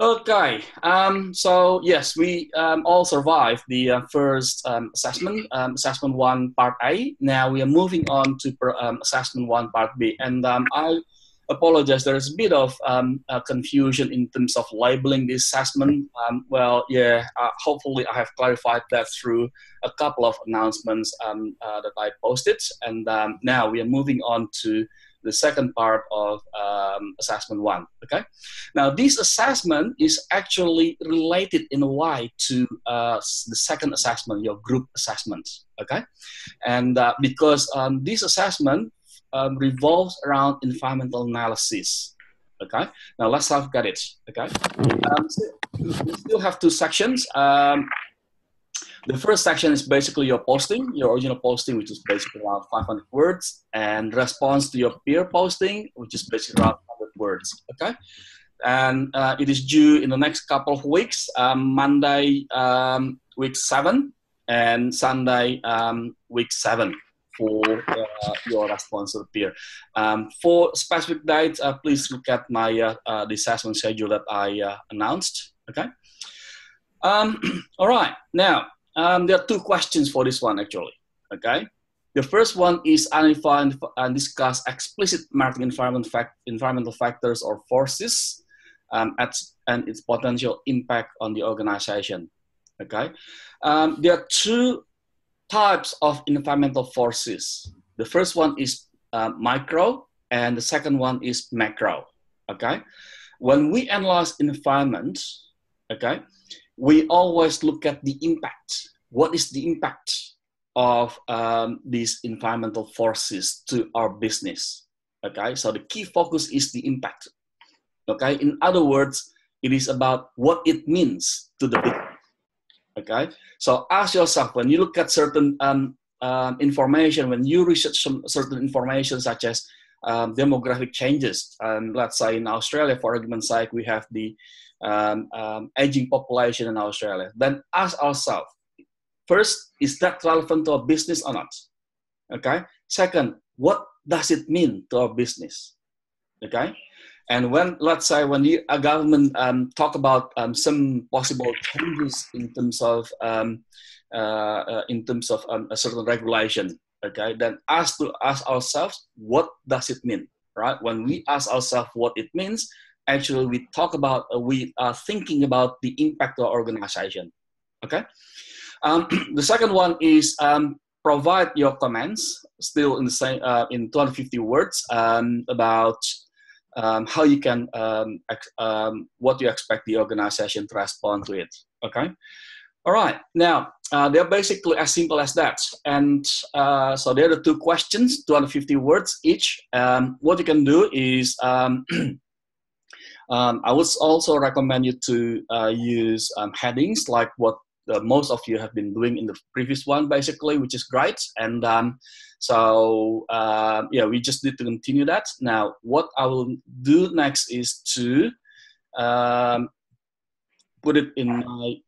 Okay, so yes, we all survived the first assessment, assessment one, part A. Now we are moving on to assessment one, part B. And I apologize, there's a bit of confusion in terms of labeling the assessment. Hopefully I have clarified that through a couple of announcements that I posted. And now we are moving on to the second part of assessment one, okay? Now, this assessment is actually related in a way to the second assessment, your group assessment, okay? And because this assessment revolves around environmental analysis, okay? Now, let's have a look at it, okay? So we still have two sections. The first section is basically your posting, your original posting, which is basically around 500 words, and response to your peer posting, which is basically around 100 words, okay? And it is due in the next couple of weeks, Monday, week 7, and Sunday, week 7 for your response to the peer. For specific dates, please look at my the assessment schedule that I announced, okay? All right, now, there are two questions for this one, actually, okay? The first one is identify and discuss explicit market environmental factors or forces and its potential impact on the organization, okay? There are two types of environmental forces. The first one is micro, and the second one is macro, okay? When we analyze environment, okay, we always look at the impact. What is the impact of these environmental forces to our business? Okay, so the key focus is the impact. Okay, in other words, it is about what it means to the business. Okay, so ask yourself, when you look at certain information, when you research some certain information such as demographic changes, let's say in Australia, for argument's sake, we have the aging population in Australia, then ask ourselves, first, is that relevant to our business or not? Okay. Second, what does it mean to our business? Okay. And when, let's say, when a government talk about some possible changes in terms of a certain regulation, okay, then ask ourselves, what does it mean, right? When we ask ourselves what it means, actually we are thinking about the impact of our organization, okay? The second one is provide your comments, still in the same in 250 words, about how you can what you expect the organization to respond to it. Okay, all right. Now they're basically as simple as that, and so there are the two questions, 250 words each. What you can do is I would also recommend you to use headings like what most of you have been doing in the previous one, basically, which is great. And we just need to continue that. Now, what I will do next is to put it in my,